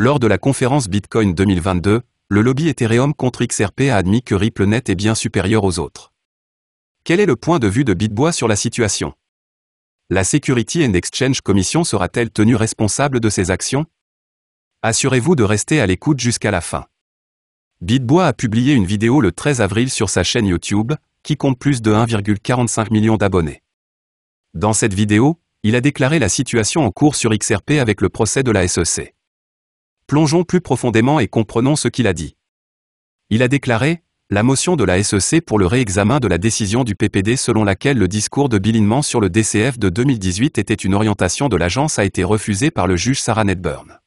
Lors de la conférence Bitcoin 2022, le lobby Ethereum contre XRP a admis que RippleNet est bien supérieur aux autres. Quel est le point de vue de BitBois sur la situation? La Security and Exchange Commission sera-t-elle tenue responsable de ses actions? Assurez-vous de rester à l'écoute jusqu'à la fin. BitBois a publié une vidéo le 13 avril sur sa chaîne YouTube, qui compte plus de 1,45 million d'abonnés. Dans cette vidéo, il a déclaré la situation en cours sur XRP avec le procès de la SEC. Plongeons plus profondément et comprenons ce qu'il a dit. Il a déclaré « La motion de la SEC pour le réexamen de la décision du PPD selon laquelle le discours de Bill Hinman sur le DCF de 2018 était une orientation de l'agence a été refusée par le juge Sarah Netburn.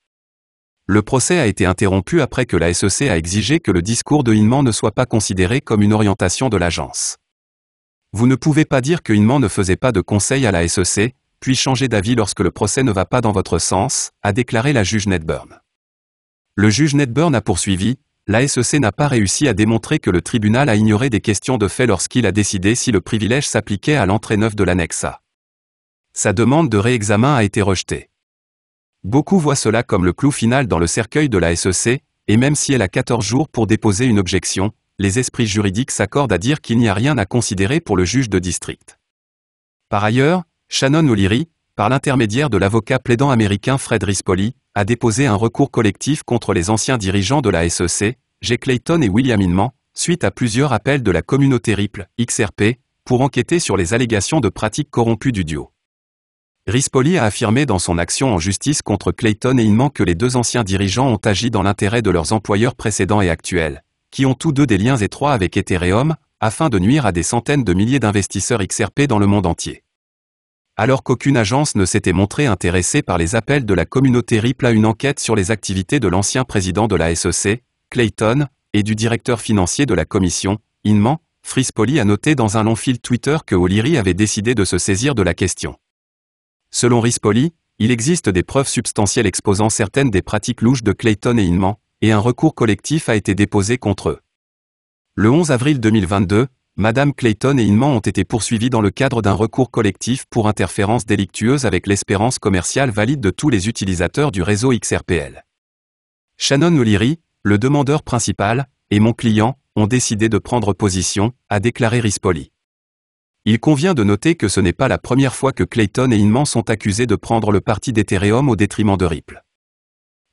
Le procès a été interrompu après que la SEC a exigé que le discours de Hinman ne soit pas considéré comme une orientation de l'agence. Vous ne pouvez pas dire que Hinman ne faisait pas de conseil à la SEC, puis changer d'avis lorsque le procès ne va pas dans votre sens, a déclaré la juge Netburn. Le juge Netburn a poursuivi, la SEC n'a pas réussi à démontrer que le tribunal a ignoré des questions de fait lorsqu'il a décidé si le privilège s'appliquait à l'entrée neuve de l'annexe A. Sa demande de réexamen a été rejetée. Beaucoup voient cela comme le clou final dans le cercueil de la SEC, et même si elle a 14 jours pour déposer une objection, les esprits juridiques s'accordent à dire qu'il n'y a rien à considérer pour le juge de district. Par ailleurs, Shannon O'Leary, par l'intermédiaire de l'avocat plaidant américain Fred Rispoli, a déposé un recours collectif contre les anciens dirigeants de la SEC, Jay Clayton et William Hinman, suite à plusieurs appels de la communauté Ripple, XRP, pour enquêter sur les allégations de pratiques corrompues du duo. Rispoli a affirmé dans son action en justice contre Clayton et Hinman que les deux anciens dirigeants ont agi dans l'intérêt de leurs employeurs précédents et actuels, qui ont tous deux des liens étroits avec Ethereum, afin de nuire à des centaines de milliers d'investisseurs XRP dans le monde entier. Alors qu'aucune agence ne s'était montrée intéressée par les appels de la communauté Ripple à une enquête sur les activités de l'ancien président de la SEC, Clayton, et du directeur financier de la commission, Hinman, Rispoli a noté dans un long fil Twitter que O'Leary avait décidé de se saisir de la question. Selon Rispoli, il existe des preuves substantielles exposant certaines des pratiques louches de Clayton et Hinman, et un recours collectif a été déposé contre eux. Le 11 avril 2022, Madame Clayton et Hinman ont été poursuivis dans le cadre d'un recours collectif pour interférence délictueuse avec l'espérance commerciale valide de tous les utilisateurs du réseau XRPL. Shannon O'Leary, le demandeur principal, et mon client, ont décidé de prendre position, a déclaré Rispoli. Il convient de noter que ce n'est pas la première fois que Clayton et Hinman sont accusés de prendre le parti d'Ethereum au détriment de Ripple.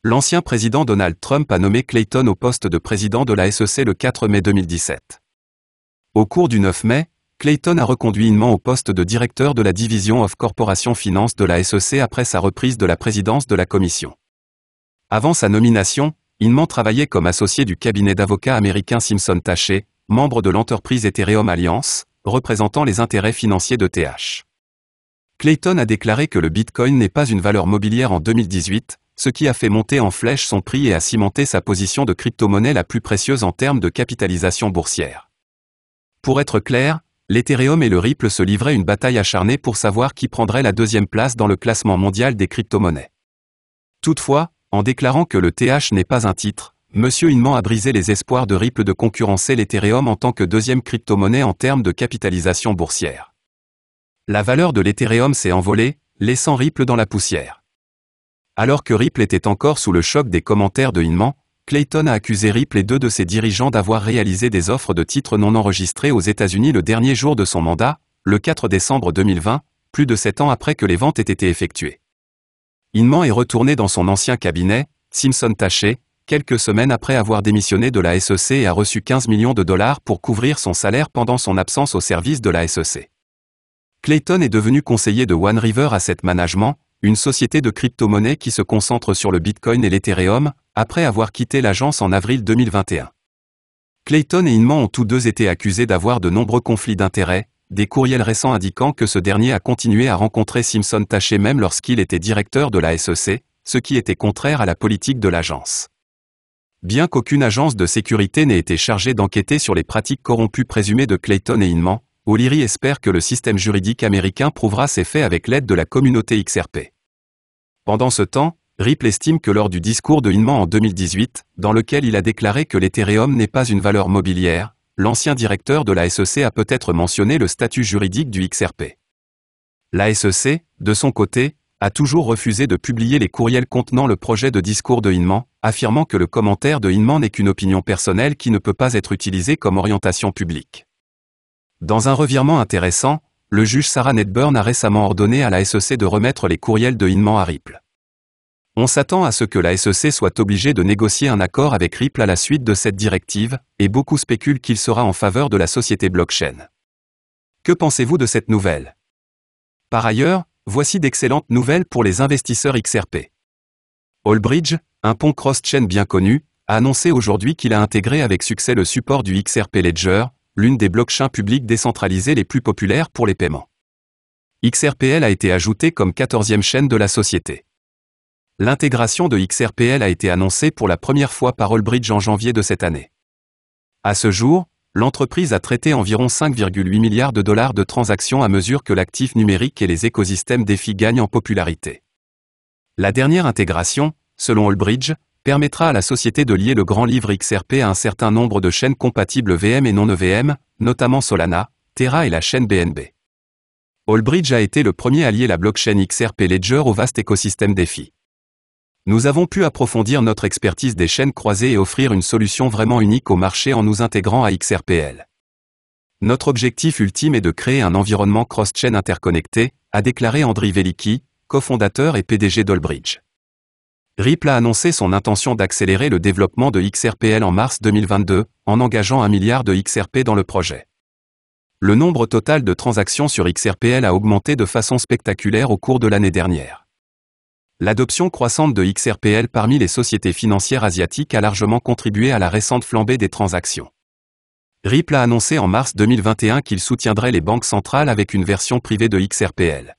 L'ancien président Donald Trump a nommé Clayton au poste de président de la SEC le 4 mai 2017. Au cours du 9 mai, Clayton a reconduit Hinman au poste de directeur de la Division of Corporation Finance de la SEC après sa reprise de la présidence de la commission. Avant sa nomination, Hinman travaillait comme associé du cabinet d'avocats américain Simpson Taché, membre de l'entreprise Ethereum Alliance, représentant les intérêts financiers de TH. Clayton a déclaré que le Bitcoin n'est pas une valeur mobilière en 2018, ce qui a fait monter en flèche son prix et a cimenté sa position de crypto-monnaie la plus précieuse en termes de capitalisation boursière. Pour être clair, l'Ethereum et le Ripple se livraient une bataille acharnée pour savoir qui prendrait la deuxième place dans le classement mondial des crypto-monnaies. Toutefois, en déclarant que le TH n'est pas un titre, M. Hinman a brisé les espoirs de Ripple de concurrencer l'Ethereum en tant que deuxième crypto-monnaie en termes de capitalisation boursière. La valeur de l'Ethereum s'est envolée, laissant Ripple dans la poussière. Alors que Ripple était encore sous le choc des commentaires de Hinman, Clayton a accusé Ripple et deux de ses dirigeants d'avoir réalisé des offres de titres non enregistrés aux États-Unis le dernier jour de son mandat, le 4 décembre 2020, plus de 7 ans après que les ventes aient été effectuées. Hinman est retourné dans son ancien cabinet, Simpson Taché, quelques semaines après avoir démissionné de la SEC et a reçu 15 millions de dollars pour couvrir son salaire pendant son absence au service de la SEC. Clayton est devenu conseiller de One River Asset Management, une société de crypto-monnaie qui se concentre sur le Bitcoin et l'Ethereum, après avoir quitté l'agence en avril 2021. Clayton et Hinman ont tous deux été accusés d'avoir de nombreux conflits d'intérêts, des courriels récents indiquant que ce dernier a continué à rencontrer Simpson Taché même lorsqu'il était directeur de la SEC, ce qui était contraire à la politique de l'agence. Bien qu'aucune agence de sécurité n'ait été chargée d'enquêter sur les pratiques corrompues présumées de Clayton et Hinman, O'Leary espère que le système juridique américain prouvera ses faits avec l'aide de la communauté XRP. Pendant ce temps, Ripple estime que lors du discours de Hinman en 2018, dans lequel il a déclaré que l'Ethereum n'est pas une valeur mobilière, l'ancien directeur de la SEC a peut-être mentionné le statut juridique du XRP. La SEC, de son côté, a toujours refusé de publier les courriels contenant le projet de discours de Hinman, affirmant que le commentaire de Hinman n'est qu'une opinion personnelle qui ne peut pas être utilisée comme orientation publique. Dans un revirement intéressant, le juge Sarah Nedburn a récemment ordonné à la SEC de remettre les courriels de Hinman à Ripple. On s'attend à ce que la SEC soit obligée de négocier un accord avec Ripple à la suite de cette directive, et beaucoup spéculent qu'il sera en faveur de la société blockchain. Que pensez-vous de cette nouvelle? Par ailleurs, voici d'excellentes nouvelles pour les investisseurs XRP. Allbridge, un pont cross-chain bien connu, a annoncé aujourd'hui qu'il a intégré avec succès le support du XRP Ledger, l'une des blockchains publiques décentralisées les plus populaires pour les paiements. XRPL a été ajouté comme 14e chaîne de la société. L'intégration de XRPL a été annoncée pour la première fois par Allbridge en janvier de cette année. À ce jour, l'entreprise a traité environ 5,8 milliards de dollars de transactions à mesure que l'actif numérique et les écosystèmes DeFi gagnent en popularité. La dernière intégration, selon Allbridge, permettra à la société de lier le grand livre XRP à un certain nombre de chaînes compatibles VM et non EVM, notamment Solana, Terra et la chaîne BNB. Allbridge a été le premier à lier la blockchain XRP Ledger au vaste écosystème DeFi. Nous avons pu approfondir notre expertise des chaînes croisées et offrir une solution vraiment unique au marché en nous intégrant à XRPL. Notre objectif ultime est de créer un environnement cross-chain interconnecté, a déclaré Andriy Veliki, cofondateur et PDG d'Allbridge. Ripple a annoncé son intention d'accélérer le développement de XRPL en mars 2022, en engageant 1 milliard de XRP dans le projet. Le nombre total de transactions sur XRPL a augmenté de façon spectaculaire au cours de l'année dernière. L'adoption croissante de XRPL parmi les sociétés financières asiatiques a largement contribué à la récente flambée des transactions. Ripple a annoncé en mars 2021 qu'il soutiendrait les banques centrales avec une version privée de XRPL.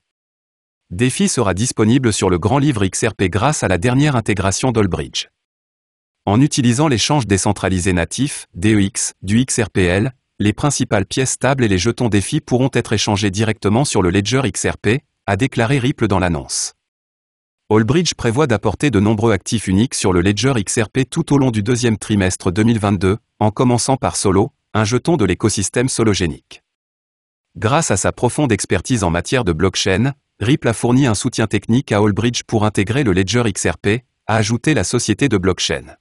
DeFi sera disponible sur le grand livre XRP grâce à la dernière intégration d'Allbridge. En utilisant l'échange décentralisé natif, DEX, du XRPL, les principales pièces stables et les jetons DeFi pourront être échangés directement sur le ledger XRP, a déclaré Ripple dans l'annonce. Allbridge prévoit d'apporter de nombreux actifs uniques sur le ledger XRP tout au long du deuxième trimestre 2022, en commençant par Solo, un jeton de l'écosystème sologénique. Grâce à sa profonde expertise en matière de blockchain, Ripple a fourni un soutien technique à Allbridge pour intégrer le ledger XRP, a ajouté la société de blockchain.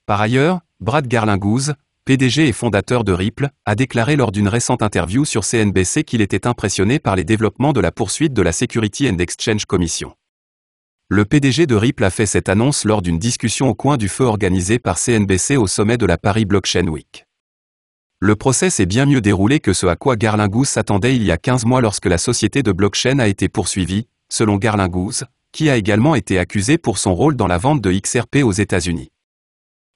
Par ailleurs, Brad Garlinghouse, PDG et fondateur de Ripple, a déclaré lors d'une récente interview sur CNBC qu'il était impressionné par les développements de la poursuite de la Security and Exchange Commission. Le PDG de Ripple a fait cette annonce lors d'une discussion au coin du feu organisée par CNBC au sommet de la Paris Blockchain Week. Le procès s'est bien mieux déroulé que ce à quoi Garlinghouse s'attendait il y a 15 mois lorsque la société de blockchain a été poursuivie, selon Garlinghouse, qui a également été accusé pour son rôle dans la vente de XRP aux États-Unis.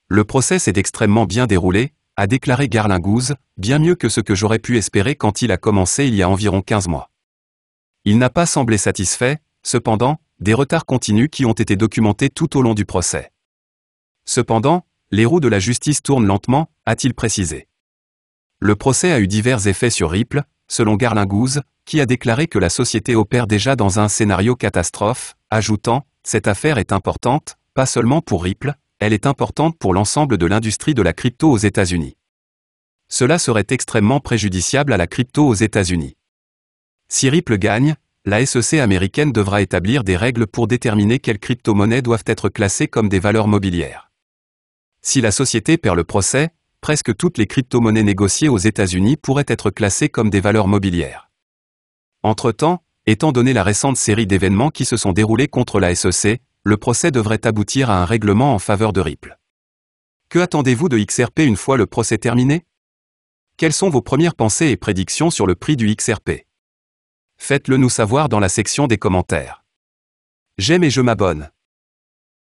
Le procès s'est extrêmement bien déroulé, a déclaré Garlinghouse, bien mieux que ce que j'aurais pu espérer quand il a commencé il y a environ 15 mois. Il n'a pas semblé satisfait, cependant, des retards continus qui ont été documentés tout au long du procès. Cependant, les roues de la justice tournent lentement, a-t-il précisé. Le procès a eu divers effets sur Ripple, selon Garlinghouse, qui a déclaré que la société opère déjà dans un scénario catastrophe, ajoutant « Cette affaire est importante, pas seulement pour Ripple, elle est importante pour l'ensemble de l'industrie de la crypto aux États-Unis. Cela serait extrêmement préjudiciable à la crypto aux États-Unis. Si Ripple gagne, la SEC américaine devra établir des règles pour déterminer quelles crypto-monnaies doivent être classées comme des valeurs mobilières. Si la société perd le procès, presque toutes les crypto-monnaies négociées aux États-Unis pourraient être classées comme des valeurs mobilières. Entre-temps, étant donné la récente série d'événements qui se sont déroulés contre la SEC, le procès devrait aboutir à un règlement en faveur de Ripple. Que attendez-vous de XRP une fois le procès terminé? Quelles sont vos premières pensées et prédictions sur le prix du XRP? Faites-le nous savoir dans la section des commentaires. J'aime et je m'abonne.